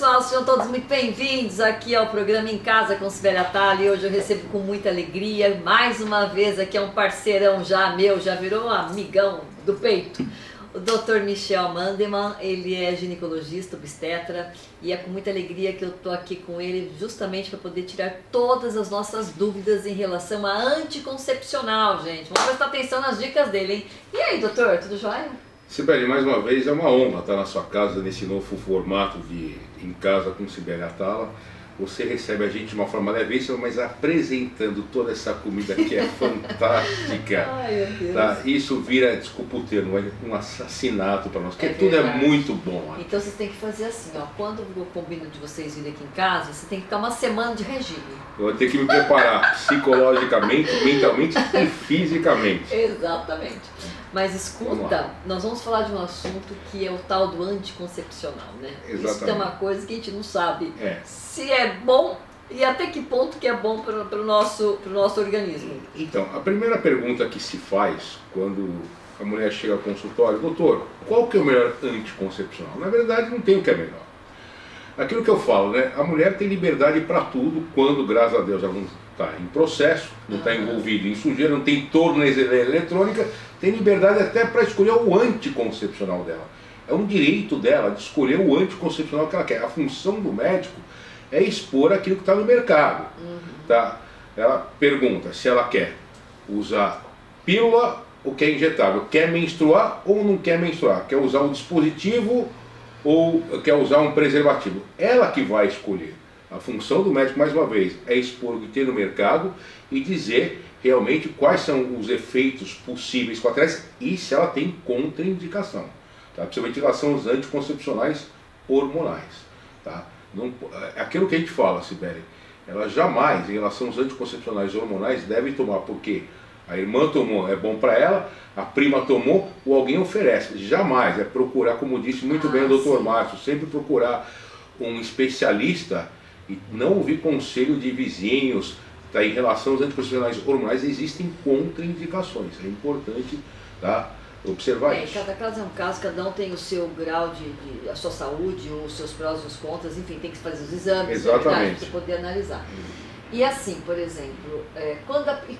pessoal, sejam todos muito bem-vindos aqui ao programa Em Casa com Sibeli Atala. E hoje eu recebo com muita alegria, mais uma vez aqui é um parceirão já meu, já virou um amigão do peito, o Dr. Michel Mandelmann. Ele é ginecologista, obstetra, e é com muita alegria que eu estou aqui com ele justamente para poder tirar todas as nossas dúvidas em relação à anticoncepcional, gente. Vamos prestar atenção nas dicas dele, hein? E aí, doutor, tudo jóia? Sibeli, mais uma vez é uma honra estar na sua casa nesse novo formato de Em Casa com Sibeli Atala. Você recebe a gente de uma forma levíssima, mas apresentando toda essa comida que é fantástica. Ai, meu Deus. Tá? Isso vira, desculpa o termo, um assassinato para nós, porque tudo verdade. é muito bom. Então vocês têm que fazer assim, ó. Quando eu combino de vocês virem aqui em casa, você tem que ficar uma semana de regime. Eu vou ter que me preparar psicologicamente, mentalmente e fisicamente. Exatamente. Mas escuta, nós vamos falar de um assunto que é o tal do anticoncepcional, né? Exatamente. Isso é uma coisa que a gente não sabe É. se é bom e até que ponto que é bom para o nosso organismo. Então, a primeira pergunta que se faz quando a mulher chega ao consultório: doutor, qual que é o melhor anticoncepcional? Na verdade, não tem o que é melhor. Aquilo que eu falo, né? A mulher tem liberdade para tudo quando, graças a Deus, ela não está em processo, não está envolvida em sujeira, não tem tornozeleira eletrônica, tem liberdade até para escolher o anticoncepcional dela. É um direito dela de escolher o anticoncepcional que ela quer. A função do médico é expor aquilo que está no mercado. Tá? Ela pergunta se ela quer usar pílula ou quer injetável, quer menstruar ou não quer menstruar, quer usar um dispositivo ou quer usar um preservativo. Ela que vai escolher. A função do médico, mais uma vez, é expor o que tem no mercado e dizer realmente quais são os efeitos possíveis colaterais e se ela tem contraindicação, tá? Principalmente em relação aos anticoncepcionais hormonais. Tá? Não, aquilo que a gente fala, Sibeli, ela jamais, em relação aos anticoncepcionais hormonais, deve tomar, porque a irmã tomou, é bom para ela, a prima tomou, ou alguém oferece. Jamais, é procurar, como disse muito bem o Dr. Márcio, sempre procurar um especialista e não ouvir conselho de vizinhos. Tá? Em relação aos anticoncepcionais hormonais, existem contraindicações. É importante, tá, observar isso. Cada caso é um caso, cada um tem o seu grau a sua saúde, os seus prós e os contras, enfim, tem que fazer os exames. Exatamente. Para poder analisar. E assim, por exemplo,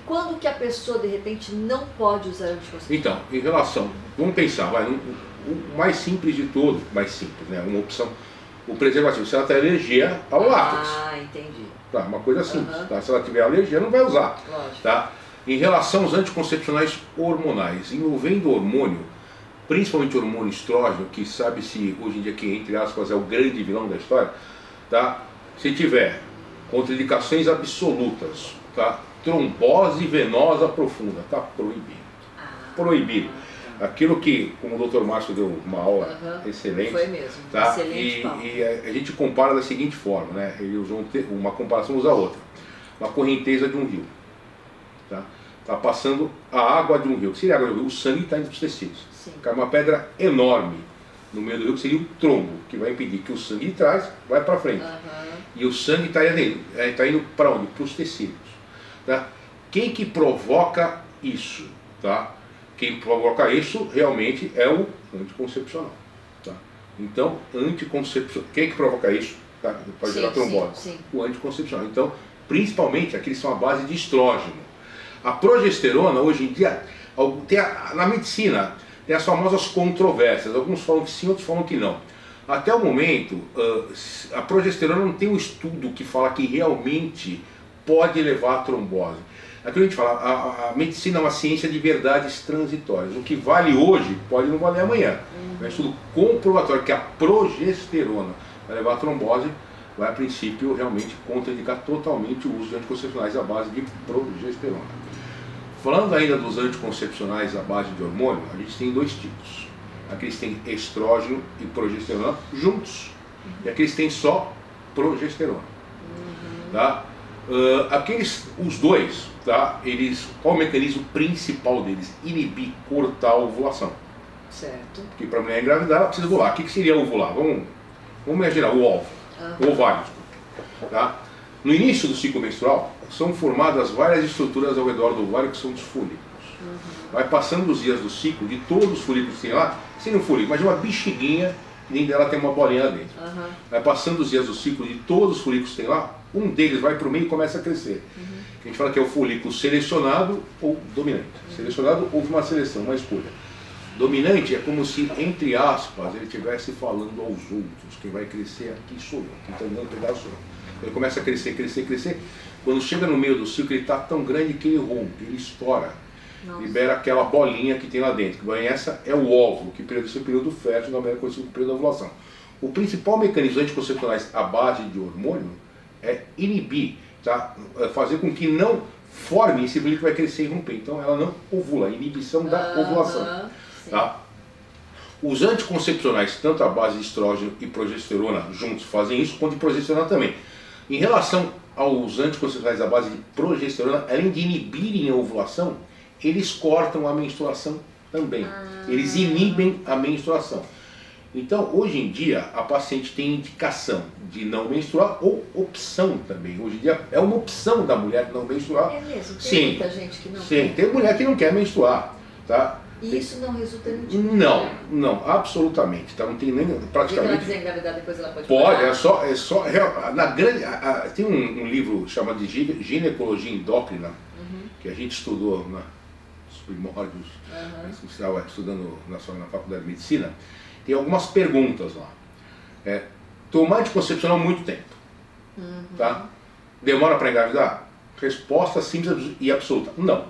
quando que a pessoa de repente não pode usar anticoncepcional? Então, em relação, vamos pensar, o mais simples de tudo, mais simples, né? Uma opção, o preservativo, se ela tem alergia ao látex. Ah, entendi. Tá, uma coisa simples, tá? Se ela tiver alergia, não vai usar. Lógico. Tá? Em relação aos anticoncepcionais hormonais, envolvendo hormônio, principalmente o hormônio estrógeno, que sabe-se hoje em dia que, entre aspas, é o grande vilão da história, tá? Se tiver contraindicações absolutas, tá? Trombose venosa profunda, tá proibido. Proibido. Aquilo que, como o Dr. Márcio deu uma aula excelente, foi mesmo, tá? excelente E a gente compara da seguinte forma, né? Ele usou uma comparação, usa outra. Uma correnteza de um rio. Tá passando a água de um rio. O que seria a água de um rio? O sangue está indo para os tecidos. Cai uma pedra enorme no meio do rio, que seria o trombo, que vai impedir que o sangue de trás vai para frente. E o sangue está indo para onde? Para os tecidos. Tá? Quem que provoca isso? Tá? Quem provoca isso realmente é o anticoncepcional. Tá? Então, quem que provoca isso? Tá? Pode gerar trombose. Sim. O anticoncepcional. Então, principalmente aqueles que são a base de estrógeno. A progesterona, hoje em dia, na medicina, tem as famosas controvérsias. Alguns falam que sim, outros falam que não. Até o momento, a progesterona não tem um estudo que fala que realmente pode levar a trombose. Aquilo que a gente fala, a medicina é uma ciência de verdades transitórias. O que vale hoje pode não valer amanhã. É um estudo comprobatório que a progesterona vai levar a trombose, vai a princípio realmente contraindicar totalmente o uso de anticoncepcionais à base de progesterona. Falando ainda dos anticoncepcionais à base de hormônio, a gente tem dois tipos. Aqueles que têm estrógeno e progesterona juntos, e aqueles que têm só progesterona. Tá? Os dois, tá? Qual o mecanismo principal deles? Inibir, cortar a ovulação. Certo. Porque para a mulher engravidar, ela precisa ovular. O que seria ovular? Vamos imaginar o óvulo, o ovário. Tá? No início do ciclo menstrual, são formadas várias estruturas ao redor do ovário, que são os folículos. Vai passando os dias do ciclo, de todos os folículos que tem lá, sem um folículo, imagina uma bexiguinha dentro dela tem uma bolinha lá dentro. Aham. Vai passando os dias do ciclo de todos os folículos que tem lá, um deles vai para o meio e começa a crescer. A gente fala que é o folículo selecionado ou dominante. Selecionado houve uma seleção, uma escolha. Dominante é como se, entre aspas, ele estivesse falando aos outros. Quem vai crescer aqui sou eu, quem está dando pedaço sou eu. Ele começa a crescer, crescer, crescer. Quando chega no meio do ciclo, ele está tão grande que ele rompe, ele estoura. Nossa. Libera aquela bolinha que tem lá dentro. Que essa é o óvulo, que perde o período fértil, na maneira conhecida como período da ovulação. O principal mecanismo anticoncepcionais à base de hormônio é inibir, tá? Fazer com que não forme esse folículo que vai crescer e romper. Então ela não ovula, a inibição da ovulação. Tá? Os anticoncepcionais, tanto a base de estrógeno e progesterona juntos, fazem isso, quanto de progesterona também. Em relação aos anticoncepcionais à base de progesterona, além de inibirem a ovulação, eles cortam a menstruação também. Eles inibem a menstruação. Então, hoje em dia, a paciente tem indicação de não menstruar ou opção também. Hoje em dia é uma opção da mulher não menstruar. É mesmo? Tem Sim, muita gente que não sim, quer. tem mulher que não quer menstruar, tá? E isso não resulta em dificuldade? Não, não, absolutamente. Tá? Não tem nem E quando ela praticamente. quiser engravidar, depois ela pode Pode, parar? é só na grande, tem um livro chamado de ginecologia endócrina que a gente estudou nos primórdios, estava estudando na faculdade de medicina. Tem algumas perguntas lá. Tomar anticoncepcional muito tempo, tá? Demora para engravidar? Resposta simples e absoluta: não.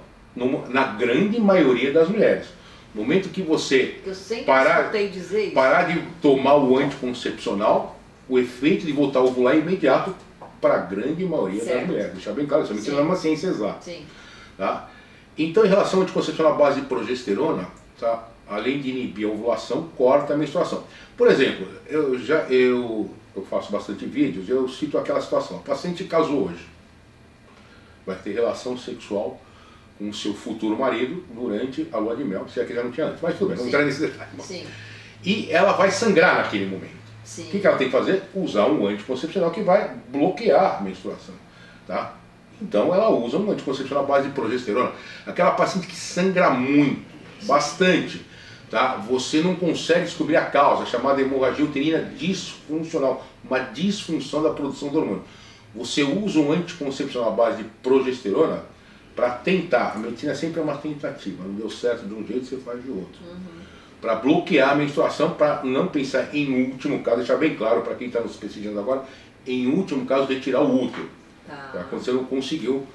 Na grande maioria das mulheres. No momento que você Eu sempre parar, escutei dizer isso. parar de tomar o anticoncepcional, o efeito de voltar a ovular é imediato para a grande maioria das mulheres. Deixar bem claro, isso não é uma ciência exata. Sim. Tá? Então, em relação ao anticoncepcional à base de progesterona, tá? Além de inibir a ovulação, corta a menstruação. Por exemplo, eu faço bastante vídeos, eu cito aquela situação: a paciente casou hoje, vai ter relação sexual com o seu futuro marido durante a lua de mel, se é que já não tinha antes, mas tudo bem, não entrar nesse detalhe. Sim. E ela vai sangrar naquele momento. Sim. O que ela tem que fazer? Usar um anticoncepcional que vai bloquear a menstruação. Tá? Então ela usa um anticoncepcional à base de progesterona. Aquela paciente que sangra muito, bastante, tá? Você não consegue descobrir a causa, chamada hemorragia uterina disfuncional, uma disfunção da produção do hormônio. Você usa um anticoncepcional à base de progesterona para tentar, a medicina sempre é uma tentativa, não deu certo de um jeito, você faz de outro. Para bloquear a menstruação, para não pensar em último caso, deixar bem claro para quem está nos pesquisando agora, em último caso, retirar o útero. Tá? Quando você não conseguiu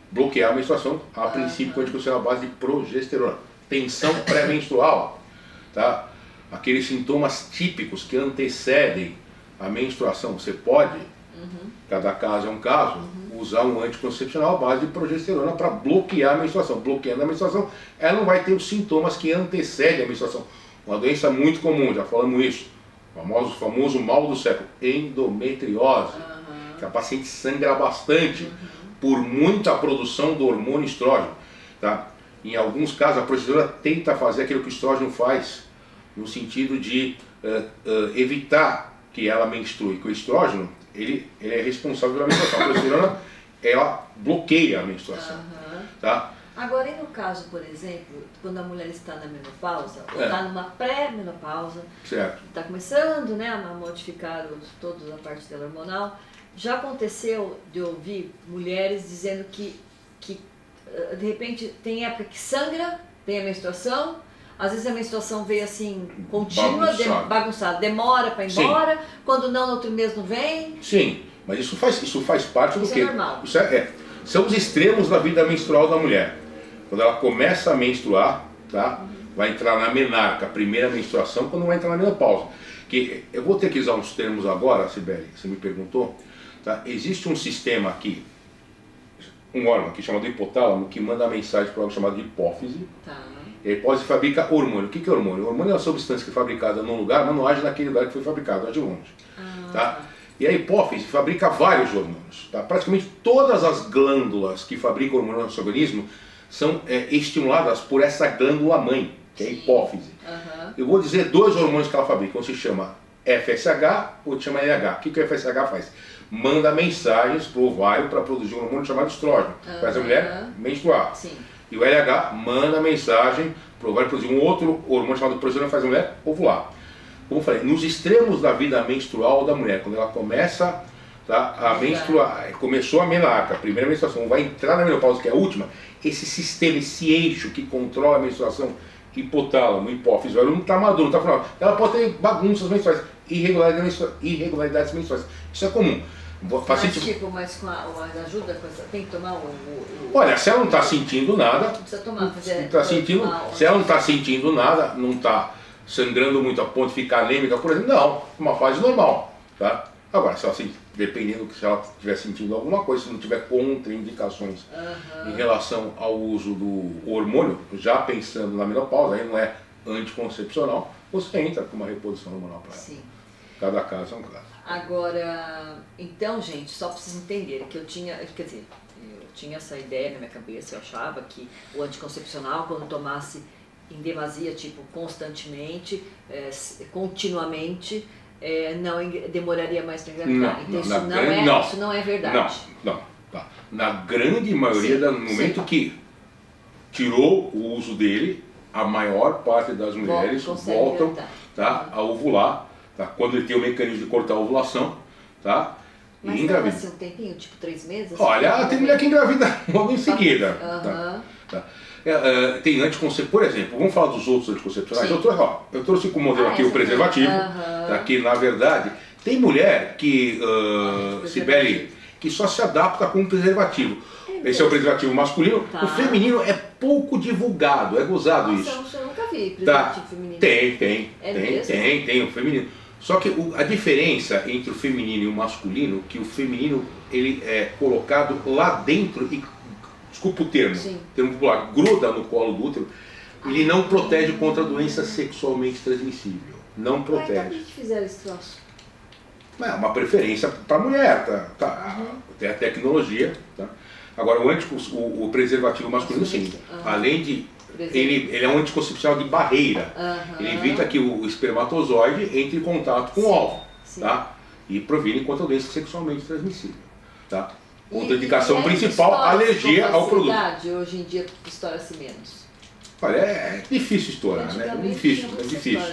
bloquear a menstruação, a princípio, com anticoncepcional à base de progesterona. Tensão pré-menstrual, tá? Aqueles sintomas típicos que antecedem a menstruação, você pode, cada caso é um caso, usar um anticoncepcional à base de progesterona para bloquear a menstruação. Bloqueando a menstruação, ela não vai ter os sintomas que antecedem a menstruação. Uma doença muito comum, já falamos isso, o famoso mal do século, endometriose, que a paciente sangra bastante por muita produção do hormônio estrógeno. Tá? Em alguns casos, a progesterona tenta fazer aquilo que o estrógeno faz, no sentido de evitar que ela menstrue, que o estrógeno ele é responsável pela menstruação. A progesterona ela bloqueia a menstruação. Tá? Agora, e no caso, por exemplo, quando a mulher está na menopausa, ou está numa pré-menopausa, está começando, né, a modificar toda a parte dela hormonal, já aconteceu de ouvir mulheres dizendo que de repente tem época que sangra, tem a menstruação, às vezes a menstruação veio assim, contínua, bagunçada, demora para ir embora, quando não, no outro mês não vem. Sim, mas isso faz parte do quê? Isso é normal. São os extremos da vida menstrual da mulher. Quando ela começa a menstruar, tá? Vai entrar na menarca, a primeira menstruação, quando vai entrar na menopausa. Que eu vou ter que usar uns termos agora, Sibeli, você me perguntou. Tá? Existe um sistema aqui, um órgão aqui chamado hipotálamo, que manda a mensagem para o órgão chamado de hipófise. Tá. E a hipófise fabrica hormônio. O que é hormônio? O hormônio é uma substância que é fabricada num lugar, mas não age naquele lugar que foi fabricado, age longe. Tá? E a hipófise fabrica vários hormônios. Tá? Praticamente todas as glândulas que fabricam hormônio no nosso organismo são estimuladas por essa glândula mãe, que é a hipófise. Eu vou dizer dois hormônios que ela fabrica, um se chama FSH, outro se chama LH. O que o FSH faz? Manda mensagens para o ovário para produzir um hormônio chamado estrógeno, faz a mulher menstruar. Sim. E o LH manda mensagem para o ovário produzir um outro hormônio chamado progesterona, faz a mulher ovular. como eu falei, nos extremos da vida menstrual da mulher, quando ela começa, tá, a menstruar, começou a menarca, a primeira menstruação, vai entrar na menopausa, que é a última, esse sistema, esse eixo que controla a menstruação, hipotálamo, hipófise, ela não está maduro, não está funcionando. Ela pode ter bagunças menstruais, irregularidades menstruais. Isso é comum. Mas com a ajuda, tem que tomar Olha, se ela não está sentindo nada, não precisa tomar, se ela não está sentindo nada, não está sangrando muito a ponto de ficar anêmica, por exemplo, não, uma fase normal, tá? Agora, se ela dependendo se ela estiver sentindo alguma coisa, se não tiver contraindicações em relação ao uso do hormônio, já pensando na menopausa, aí não é anticoncepcional, você entra com uma reposição hormonal para ela. Sim. Cada caso é um caso. Agora, então, gente, só para vocês entenderem que eu tinha essa ideia na minha cabeça, eu achava que o anticoncepcional, quando tomasse em demasia, tipo, constantemente, continuamente, não demoraria mais para engravidar. Então isso não é verdade. Não. Tá. Na grande maioria do momento que tirou o uso dele, a maior parte das mulheres voltam, tá, a ovular, tá, quando ele tem o mecanismo de cortar a ovulação, tá, mas e engravida. Assim, um tempinho, tipo 3 meses? Olha, tem mulher que engravida logo em seguida. Tá. Tem anticoncepcionais, por exemplo, vamos falar dos outros anticoncepcionais. Eu trouxe como modelo aqui o preservativo, tá, que na verdade tem mulher que, Sibeli, que só se adapta com um preservativo. Esse é o preservativo masculino. O feminino é pouco divulgado, é gozado. Nossa, isso. Eu nunca vi preservativo feminino. Tem o feminino. Só que a diferença entre o feminino e o masculino, que o feminino ele é colocado lá dentro e, desculpa o termo popular, gruda no colo do útero, ele não protege contra a doença sexualmente transmissível. Não protege. Mas por que fizeram esse troço? É uma preferência para a mulher, tá? Tem a tecnologia, tá? Agora o preservativo masculino, sim, além de ele é um anticoncepcional de barreira, ele evita que o espermatozoide entre em contato com o óvulo, tá? E previne contra a doença sexualmente transmissível, tá? Contraindicação principal, alergia ao produto. Hoje em dia estoura-se menos. Olha, é difícil estourar, né? É difícil,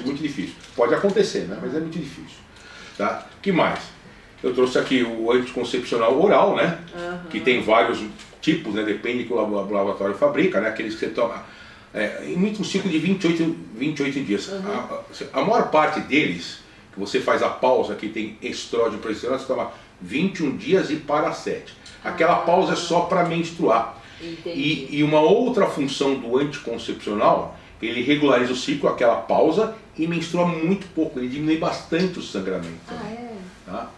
muito difícil. Pode acontecer, né? Mas é muito difícil. Tá? O que mais? Eu trouxe aqui o anticoncepcional oral, né? Que tem vários tipos, né? Depende do que o laboratório fabrica, né? Aqueles que você toma em um ciclo de 28 dias. A maior parte deles, que você faz a pausa, que tem estrógeno e progesterona, você toma 21 dias e para 7. Aquela pausa é só para menstruar. E uma outra função do anticoncepcional, ele regulariza o ciclo, aquela pausa, e menstrua muito pouco, ele diminui bastante o sangramento. Tá?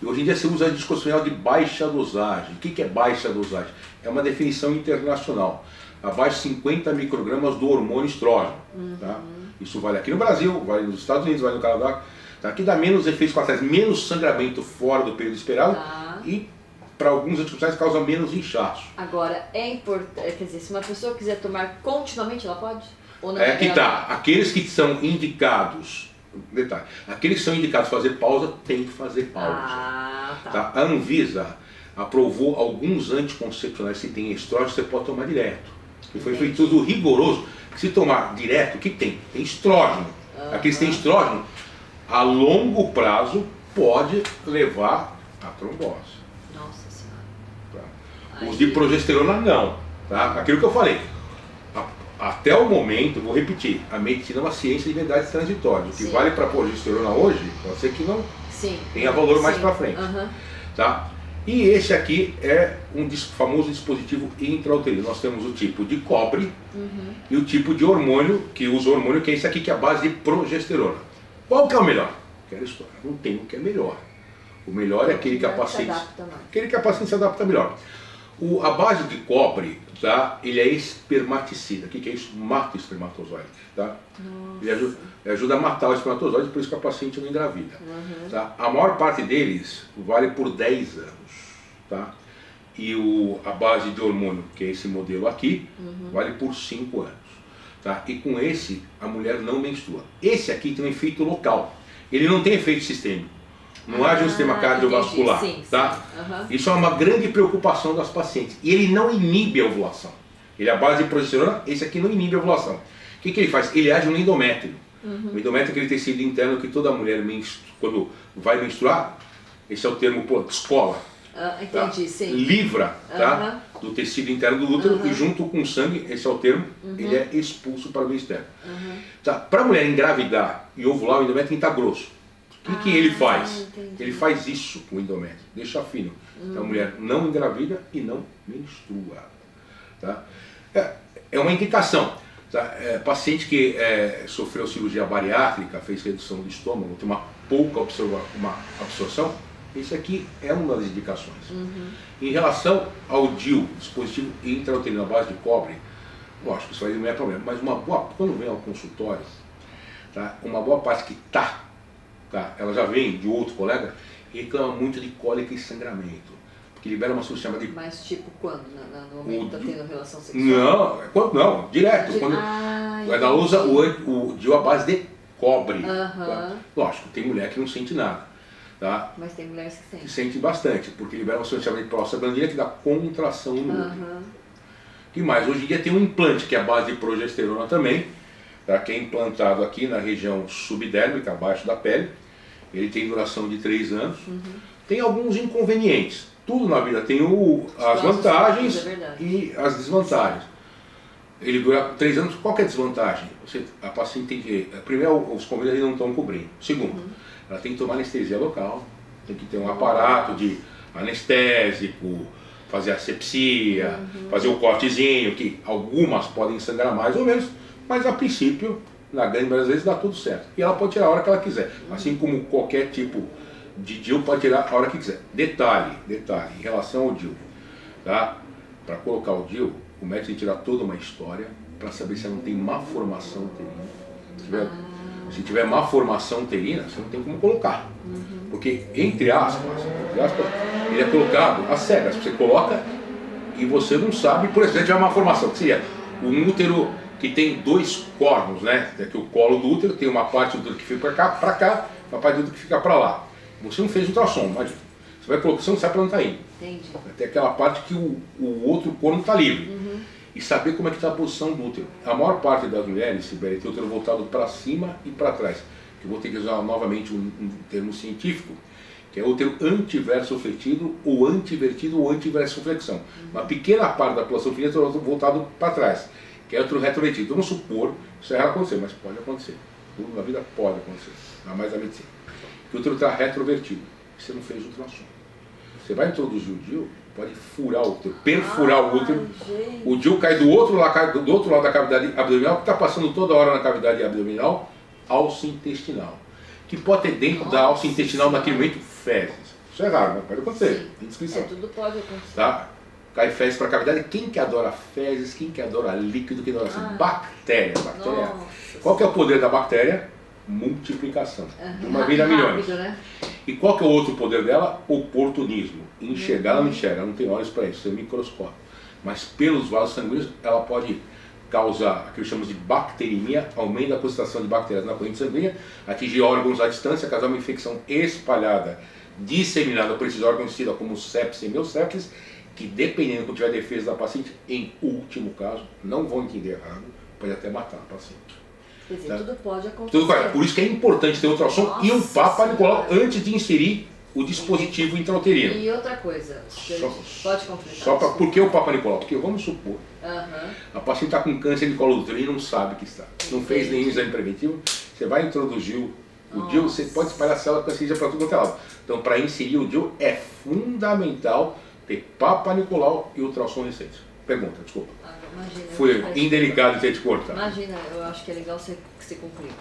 E hoje em dia se usa anticoncepcional de baixa dosagem. O que é baixa dosagem? É uma definição internacional. Abaixo de 50 microgramas do hormônio estrógeno. Tá? Isso vale aqui no Brasil, vale nos Estados Unidos, vale no Canadá. Tá? Que dá menos efeitos colaterais, menos sangramento fora do período esperado e para alguns anticoncepcionais causa menos inchaço. Agora, é importante, quer dizer, se uma pessoa quiser tomar continuamente, ela pode? Ou não que tá, aqueles que são indicados, detalhe, aqueles que são indicados fazer pausa, tem que fazer pausa. Tá? A Anvisa aprovou alguns anticoncepcionais que tem estrógeno, você pode tomar direto. E foi feito tudo rigoroso. Se tomar direto, o que tem? Tem estrógeno. Aqueles que têm estrógeno, a longo prazo, pode levar a trombose. Nossa Senhora. Tá? Os de progesterona não. Tá? Aquilo que eu falei. Até o momento, vou repetir, a medicina é uma ciência de verdades transitórias. O que vale para a progesterona hoje, pode ser que não tenha valor mais para frente. Tá? E esse aqui é um famoso dispositivo intrauterino. Nós temos o tipo de cobre e o tipo de hormônio, que usa o hormônio, que é esse aqui, que é a base de progesterona. Qual que é o melhor? Quero história. Não tem o que é melhor. O melhor é aquele que a paciente se adapta melhor. A base de cobre, tá? Ele é espermaticida. O que é isso? Mata o espermatozoide. Tá? Ele ajuda a matar o espermatozoide, por isso que a paciente não engravida. Tá? A maior parte deles vale por 10 anos. Tá? E a base de hormônio, que é esse modelo aqui, vale por 5 anos. Tá? E com esse, a mulher não menstrua. Esse aqui tem um efeito local. Ele não tem efeito sistêmico. Não age no sistema cardiovascular. Tá? Isso é uma grande preocupação das pacientes. E ele não inibe a ovulação. Ele é a base de progesterona, esse aqui não inibe a ovulação. O que ele faz? Ele age no endométrio. O endométrio é aquele tecido interno que toda mulher, quando vai menstruar, esse é o termo, escola. Entendi, tá? sim. Livra, tá? Do tecido interno do útero e junto com o sangue, esse é o termo, ele é expulso para o meio externo. Tá? Para a mulher engravidar e ovular, o endométrio tem que estar grosso. O que ele faz? Entendi. Ele faz isso com o endométrio, deixa fino. Então a mulher não engravida e não menstrua. Tá? É uma indicação. Tá? Paciente que sofreu cirurgia bariátrica, fez redução do estômago, tem uma pouca absorção, esse aqui é uma das indicações. Em relação ao DIU, dispositivo intrauterino à base de cobre, lógico, isso aí não é problema, mas quando vem ao consultório, tá? Uma boa parte que tá, ela já vem de outro colega, reclama muito de cólica e sangramento, porque libera uma substância chamada de... Mas tipo quando? No momento que está tendo relação sexual? Não, direto. Quando ela usa o DIU à base de cobre. Tá? Lógico, tem mulher que não sente nada. Tá? Mas tem mulheres que sentem. Que sente bastante, porque libera uma substância chamada de prostaglandina que dá contração no útero. E mais, hoje em dia tem um implante que é a base de progesterona também, tá? Que é implantado aqui na região subdérmica, abaixo da pele. Ele tem duração de 3 anos. Tem alguns inconvenientes. Tudo na vida tem as vantagens e as desvantagens. Ele dura 3 anos, qual que é a desvantagem? A paciente tem que... Primeiro, os convênios não estão cobrindo. Segundo, ela tem que tomar anestesia local, tem que ter um aparato de anestésico, fazer asepsia, fazer o cortezinho, que algumas podem sangrar mais ou menos, mas a princípio, na grande maioria das vezes, dá tudo certo. E ela pode tirar a hora que ela quiser, assim como qualquer tipo de DIU pode tirar a hora que quiser. Detalhe, em relação ao DIU, tá? Para colocar o DIU, o médico tem que tirar toda uma história para saber se ela não tem má formação uterina. Se tiver má formação uterina, você não tem como colocar. Porque, entre aspas, ele é colocado às cegas. Você coloca e você não sabe, por exemplo, se tiver má formação, que seria um útero que tem 2 cornos, né? Que o colo do útero tem uma parte do útero que fica para cá, uma parte do útero que fica para lá. Você não fez ultrassom, imagina. Você vai colocar, você não sabe para onde está indo. Entendi. Tem aquela parte que o outro corno está livre. E saber como é que está a posição do útero. A maior parte das mulheres, Sibeli, tem o útero voltado para cima e para trás. Que eu vou ter que usar novamente um termo científico, que é o útero antiverso fletido, ou antivertido, ou antiverso flexão. Uma pequena parte da população feminina tem o útero voltado para trás, que é o útero retrovertido. Vamos supor, isso é raro acontecer, mas pode acontecer. Tudo na vida pode acontecer, ainda mais na medicina. Que o útero está retrovertido, você não fez ultrassom. Você vai introduzir o DIU, pode furar o útero, perfurar o útero. Gente. O DIU cai do outro lado da cavidade abdominal, que está passando toda hora na cavidade abdominal, alça intestinal. Que pode ter dentro da alça intestinal, naquele momento, fezes. Isso é raro, mas pode acontecer. Tem descrição. Tudo pode acontecer. Tá? Cai fezes para a cavidade. Quem que adora fezes? Quem que adora líquido? Quem adora assim? Bactéria. Qual que é o poder da bactéria? Multiplicação. De uma vez a milhões. Né? E qual que é o outro poder dela? Oportunismo. Enxergar, ela não enxerga, ela não tem olhos para isso, é microscópio. Mas pelos vasos sanguíneos, ela pode causar aquilo que chamamos de bacteremia, aumento da concentração de bactérias na corrente sanguínea, atingir órgãos à distância, causar uma infecção espalhada, disseminada por esses órgãos, conhecida como sepsis e meiossepsis, que dependendo do que tiver defesa da paciente, em último caso, não vão entender errado, pode até matar a paciente. Quer dizer, tudo pode acontecer. Tudo correto. Por isso que é importante ter ultrassom e um Papa Nicolau antes de inserir o dispositivo intrauterino. E outra coisa, pode completar. Por que o Papa Nicolau? Porque vamos supor, a paciente está com câncer de colo do útero e não sabe que está. Não fez nenhum exame preventivo, você vai introduzir o DIU, você pode espalhar célula cancerígena para tudo quanto é lado. Então, para inserir o DIU é fundamental ter Papa Nicolau e ultrassom recente. Pergunta, desculpa. Imagina, Fui indelicado de ter te cortado. Imagina, eu acho que é legal você concluir.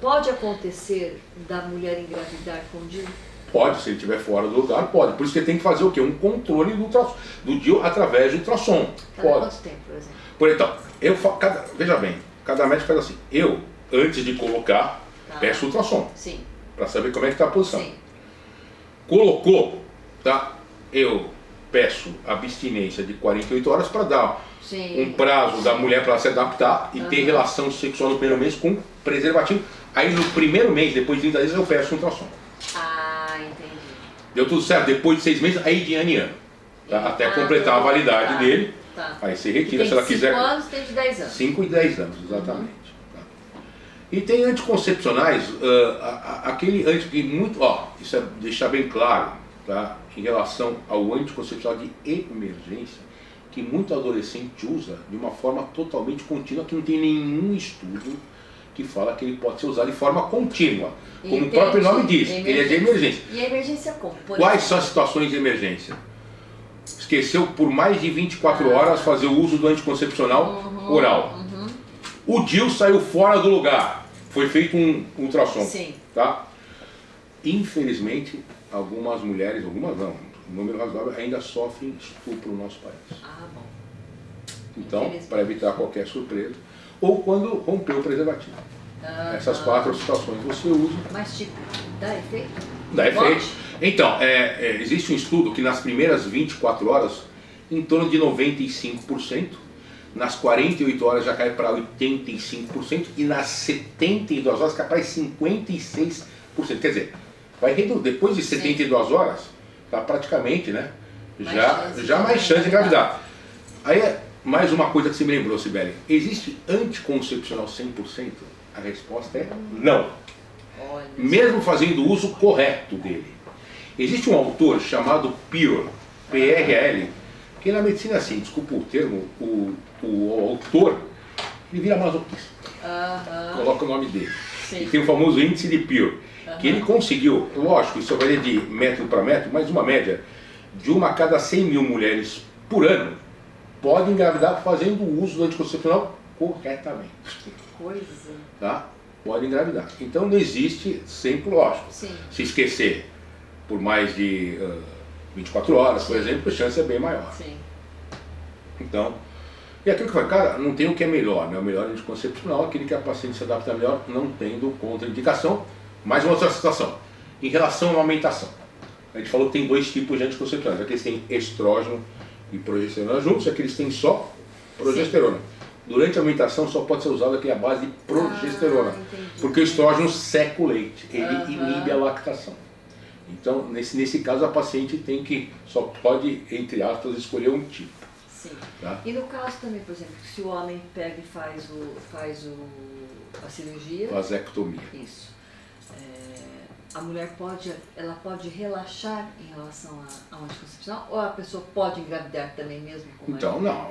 Pode acontecer da mulher engravidar com DIU? Pode, se ele estiver fora do lugar, pode. Por isso que ele tem que fazer o quê? Um controle do DIU através do ultrassom. Cada pode. quanto tempo, por exemplo? Então, veja bem, cada médico faz assim. Eu, antes de colocar, peço ultrassom. Sim. Para saber como é que está a posição. Sim. Colocou, tá? Eu peço abstinência de 48 horas para dar um prazo da mulher para se adaptar e ter relação sexual no primeiro mês com preservativo. Aí no primeiro mês, depois de 30 dias, eu peço ultrassom. Entendi. Deu tudo certo, depois de 6 meses, aí de ano em ano. Tá? Até completar a validade dele. Tá. Aí você retira, se ela quiser. 5 anos, tem de 10 anos. 5 e 10 anos, exatamente. Tá? E tem anticoncepcionais, aquele que muito, isso é deixar bem claro, tá? Em relação ao anticoncepcional de emergência, que muito adolescente usa de uma forma totalmente contínua, que não tem nenhum estudo que fala que ele pode ser usado de forma contínua. Como o próprio nome diz, ele é de emergência. E a emergência como? Quais são as situações de emergência? Esqueceu por mais de 24 horas fazer o uso do anticoncepcional oral. O DIU saiu fora do lugar. Foi feito um ultrassom. Sim. Tá? Infelizmente, algumas mulheres, algumas não, um número razoável, ainda sofrem estupro no nosso país. Bom. Então, para evitar qualquer surpresa, ou quando rompeu o preservativo. Essas 4 situações você usa. Mas tipo, dá efeito? Dá efeito. Então, existe um estudo que nas primeiras 24 horas, em torno de 95%, nas 48 horas já cai para 85% e nas 72 horas cai para 56%. Quer dizer, vai depois de 72 horas, está praticamente, né? Já mais chance de engravidar. Aí, mais uma coisa que você me lembrou, Sibeli. Existe anticoncepcional 100%? A resposta é não. Olha. Mesmo fazendo o uso correto dele. Existe um autor chamado Pearl, P-R-L, que na medicina, assim, desculpa o termo, o autor, ele vira masoquista. Coloca o nome dele. Sim. E tem o famoso índice de Pearl, que ele conseguiu, lógico, isso varia de metro para metro, mas uma média de 1 a cada 100 mil mulheres por ano pode engravidar fazendo o uso do anticoncepcional corretamente. Coisa. Tá? Pode engravidar. Então não existe sempre, lógico. Sim. Se esquecer por mais de 24 horas, por exemplo, a chance é bem maior. Sim. Então, e aquilo que foi, cara, não tem o que é melhor, né? O melhor anticoncepcional, aquele que a paciente se adapta melhor, não tendo contraindicação. Mais uma outra situação, em relação à amamentação. A gente falou que tem 2 tipos de anticoncepcionais, aqueles que têm estrógeno e progesterona juntos, aqueles que têm só progesterona. Sim. Durante a amamentação só pode ser usado aqui a base de progesterona, porque o estrógeno seca o leite, ele inibe a lactação. Então, nesse caso, a paciente só pode, entre aspas, escolher um tipo. Sim. Tá? E no caso também, por exemplo, se o homem pega e faz a cirurgia... Vasectomia. Isso. A mulher pode relaxar em relação ao anticoncepcional, ou a pessoa pode engravidar também mesmo com Então, não,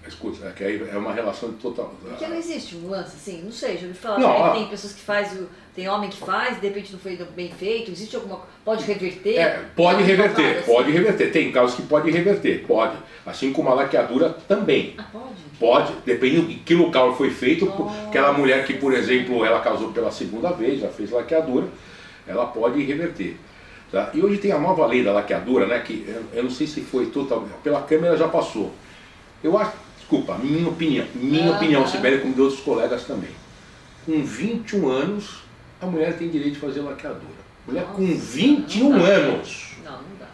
escuta, é que aí é uma relação total. Porque não existe um lance assim, não sei, já ouvi falar não, tem pessoas que fazem, tem homem que faz, de repente não foi bem feito, existe alguma, pode reverter? Pode reverter, pode reverter, tem casos que pode reverter, pode, assim como a laqueadura também. Pode? Pode, dependendo de que local foi feito, aquela mulher que, por exemplo, ela casou pela 2ª vez, já fez laqueadura, ela pode reverter. Tá? E hoje tem a nova lei da laqueadura, né, que eu não sei se foi totalmente, pela Câmara já passou. Eu acho, desculpa, minha opinião, Sibeli, como de outros colegas também. Com 21 anos, a mulher tem direito de fazer laqueadura. Mulher com 21 anos. Não dá.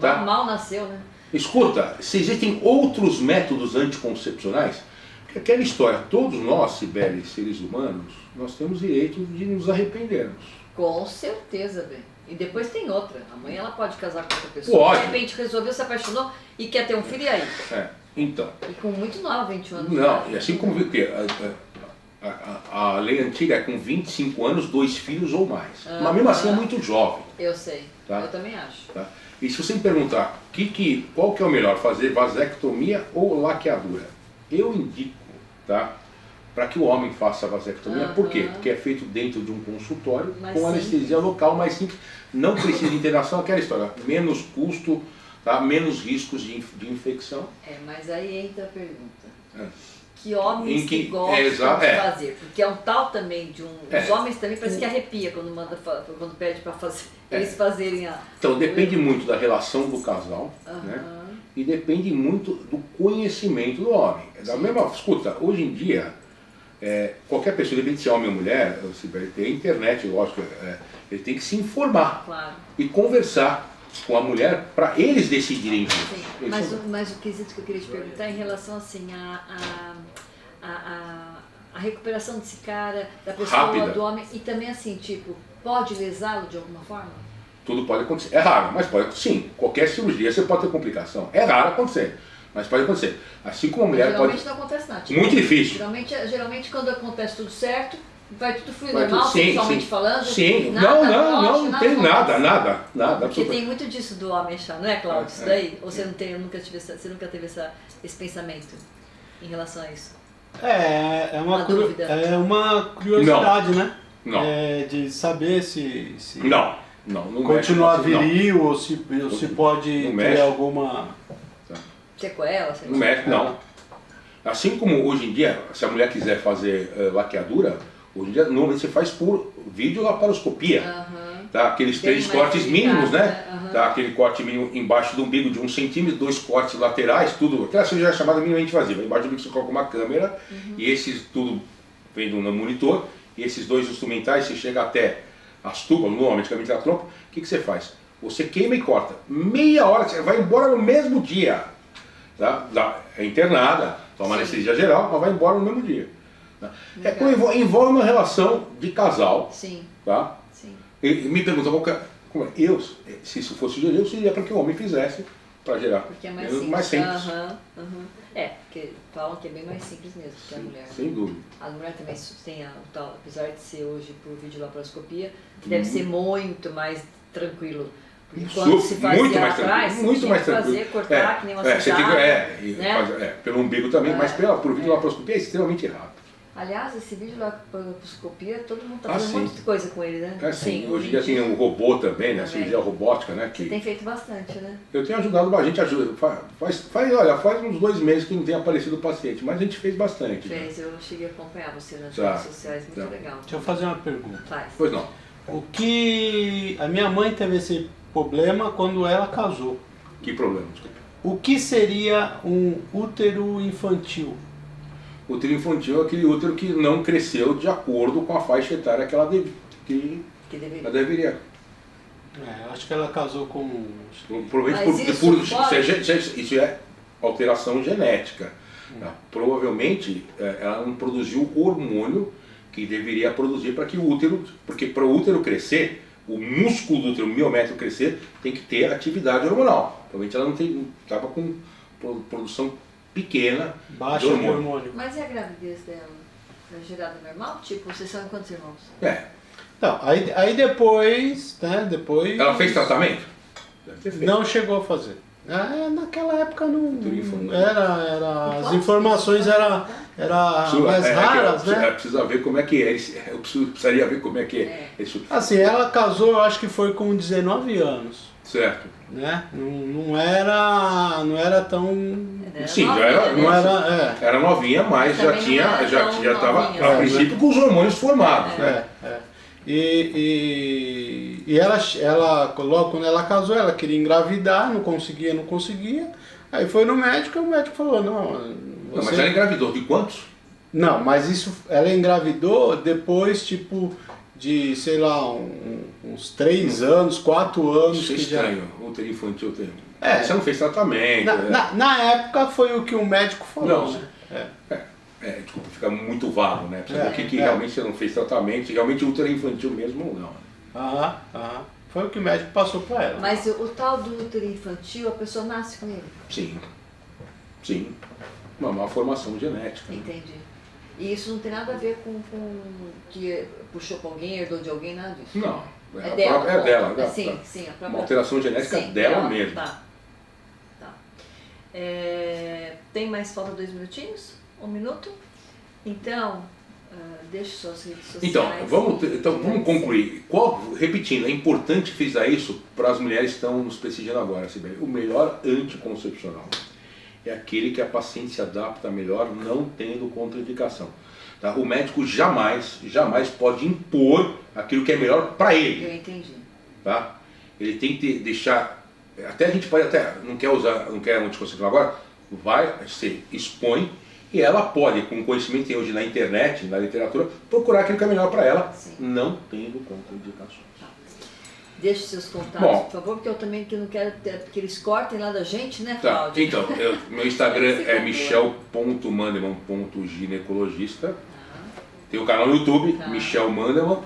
Tá? Mal nasceu, né? Escuta, se existem outros métodos anticoncepcionais, porque aquela história, todos nós, Sibeli, seres humanos, nós temos direito de nos arrependermos. Com certeza, bem. E depois tem outra. Amanhã ela pode casar com outra pessoa. Pode. De repente resolveu, se apaixonou e quer ter um filho, e aí? Então. E com muito nova, 21 anos. Não, e assim como a lei antiga é com 25 anos, 2 filhos ou mais. Mas mesmo assim é muito jovem. Eu sei. Tá? Eu também acho. Tá? E se você me perguntar qual que é o melhor, fazer vasectomia ou laqueadura? Eu indico, tá? Para que o homem faça a vasectomia. Por quê? Porque é feito dentro de um consultório, com anestesia local, mais simples, não precisa de internação, aquela história, menos custo, tá? Menos riscos de infecção. Mas aí entra a pergunta. Que homens que gostam de fazer? Porque é um tal também de os homens também parece que arrepia quando pede para fazer, eles fazerem a... Então depende muito da relação do casal, né? E depende muito do conhecimento do homem. Da mesma, escuta, hoje em dia, qualquer pessoa, independente se é homem ou mulher, ele tem internet, lógico, ele tem que se informar e conversar com a mulher para eles decidirem isso. Mas o quesito que eu queria te perguntar é em relação assim a recuperação desse cara, da pessoa, rápida, do homem, e também assim, tipo, pode lesá-lo de alguma forma? Tudo pode acontecer. É raro, mas pode, sim. Qualquer cirurgia você pode ter complicação. É raro acontecer, mas pode acontecer. Assim como a mulher geralmente não acontece nada. Tipo, muito difícil. Geralmente quando acontece tudo certo, Vai tudo fluir Vai normal, tudo- sim, sexualmente sim. falando? Sim, Nada, não tem acontece. nada, Porque absolutamente. tem muito disso do homem achar, não é, Cláudio? Isso É, daí? Ou você não tem, você nunca teve esse pensamento em relação a isso? É Uma dúvida. é uma curiosidade, né? Não. De saber se Não continua mexe, não. viril ou se pode Não ter mexe. alguma... Sequela? Não mexe, não. Assim como hoje em dia, se a mulher quiser fazer laqueadura, hoje em dia normalmente você faz por videolaparoscopia. Aham. Tá? Aqueles Bem 3 mais cortes delicado, mínimos, né? né? Aham. Tá? Aquele corte mínimo embaixo do umbigo de 1 centímetro, 2 cortes laterais, tudo. Aquela cirurgia é chamada minimamente invasiva. Embaixo do umbigo você coloca uma câmera e esses tudo vem no monitor, e esses 2 instrumentais, você chega até as tubas, normalmente a trompa, o que você faz? Você queima e corta. Meia hora, você vai embora no mesmo dia. Tá? É internada, toma Sim. anestesia geral, mas vai embora no mesmo dia. Tá? É Legal. como envolve uma relação de casal. Sim, Tá? sim. E me pergunta como é. Se isso fosse eu seria para que o homem fizesse para gerar. Porque é mais Eu- simples. mais simples. Aham, aham. É, porque falam que é bem mais simples mesmo que a mulher. Sem dúvida. A mulher também tem o tal, apesar de ser hoje por videolaparoscopia, deve ser muito mais tranquilo. Porque quando se fazia muito lá mais atrás, tranquilo, você muito tinha mais que tranquilo. fazer, cortar, que nem uma você tem que, cidade, e né? pelo umbigo também, mas por É. videolaparoscopia é extremamente rápido. Aliás, esse videolaparoscopia, todo mundo está Ah, fazendo sim. um monte de coisa com ele, né? É assim, hoje em dia tem o robô também, né? A cirurgia robótica, né? Você Que tem feito bastante, né? eu tenho ajudado, a gente ajuda. Faz uns 2 meses que não tem aparecido o paciente, mas a gente fez bastante. Né? Fez, eu cheguei a acompanhar você nas Tá. redes sociais, muito Tá. legal. Deixa eu fazer uma pergunta. Faz. Pois não. O que... A minha mãe teve esse problema quando ela casou. Que problema? Desculpa. O que seria um útero infantil? O útero infantil é aquele útero que não cresceu de acordo com a faixa etária que ela Que deveria. Eu acho que ela casou com... Provavelmente Mas isso pode? isso é alteração genética. Tá? Provavelmente ela não produziu o hormônio que deveria produzir para que o útero, porque para o útero crescer, o músculo do útero, o miométrio crescer, tem que ter atividade hormonal. Provavelmente ela não estava com produção pequena Baixa de de hormônio. hormônio. Mas e a gravidez dela? É gerada normal? Tipo, vocês são quantos irmãos? Então, aí depois, né, depois... Ela fez tratamento? Deve ter feito. Não chegou a fazer. Naquela época não Tudo as informações eram mais raras, né? Precisa ver como é que é. Eu precisaria ver como é que é. Isso. Assim, ela casou, eu acho que foi com 19 anos, Certo. né? Não era tão... Sim, novinha, já era, né? Não era... era novinha, mas já Também não era já tão estava, novinha, a né? princípio, com os hormônios formados. Né? E ela, logo quando ela casou, ela queria engravidar, não conseguia. Aí foi no médico e o médico falou, não, Não, mas ela engravidou de quantos? Não, mas isso, ela engravidou depois, tipo, de, sei lá, uns 3 anos, 4 anos. Isso é que estranho, útero infantil tem. É. Você não fez tratamento. Na época foi o que o médico falou, Não, né? desculpa, fica muito vago, né? Precisa ver o que É. realmente você não fez tratamento, se realmente o útero é infantil mesmo ou não. Né? Foi o que o médico passou pra ela. Mas o tal do útero infantil, a pessoa nasce com ele. Sim. Uma má formação genética. Né? Entendi. E isso não tem nada a ver com que puxou com alguém, herdou de alguém, nada disso. Não. É dela. É dela. É, sim, a própria. Uma alteração genética Sim, dela mesmo. Tá. Tem mais falta 2 minutinhos? 1 minuto? Então, deixe suas redes sociais. Então, vamos concluir. Repetindo, é importante frisar isso para as mulheres que estão nos prestigiando agora, Sibeli. O melhor anticoncepcional é aquele que a paciente se adapta melhor, não tendo contraindicação. Tá? O médico jamais pode impor aquilo que é melhor para ele. Eu entendi. Tá? Ele tem que deixar. Até a gente pode não quer anticoncepcional agora, se expõe e ela pode, com o conhecimento que tem hoje na internet, na literatura, procurar aquilo que é melhor para ela, Sim. não tendo contraindicações. Deixe seus contatos, Bom. por favor, porque eu também não quero que eles cortem lá da gente, né, Tá, Cláudio? então, meu Instagram é michel.mandelman.ginecologista. Tem o canal no YouTube, Tá. Michel Mandelman.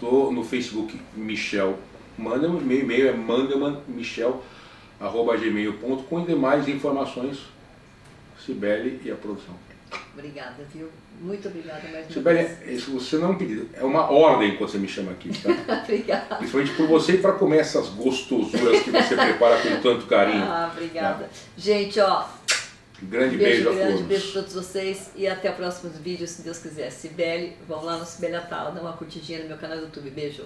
Tô no Facebook, Michel Mandelman. Meu e-mail é mandelmanmichel@gmail.com e demais informações, Sibeli e a produção. Obrigada, viu? Muito obrigada mais uma Sibeli, vez. isso você não pediu, é uma ordem quando você me chama aqui, tá? Obrigada. Principalmente por você e para comer essas gostosuras que você prepara com tanto carinho. Ah, obrigada. Gente, ó, Grande beijo a grande, todos. beijo a todos vocês e até o próximo vídeo, se Deus quiser. Sibeli, vamos lá no Sibeli Atala, dá uma curtidinha no meu canal do YouTube. Beijo.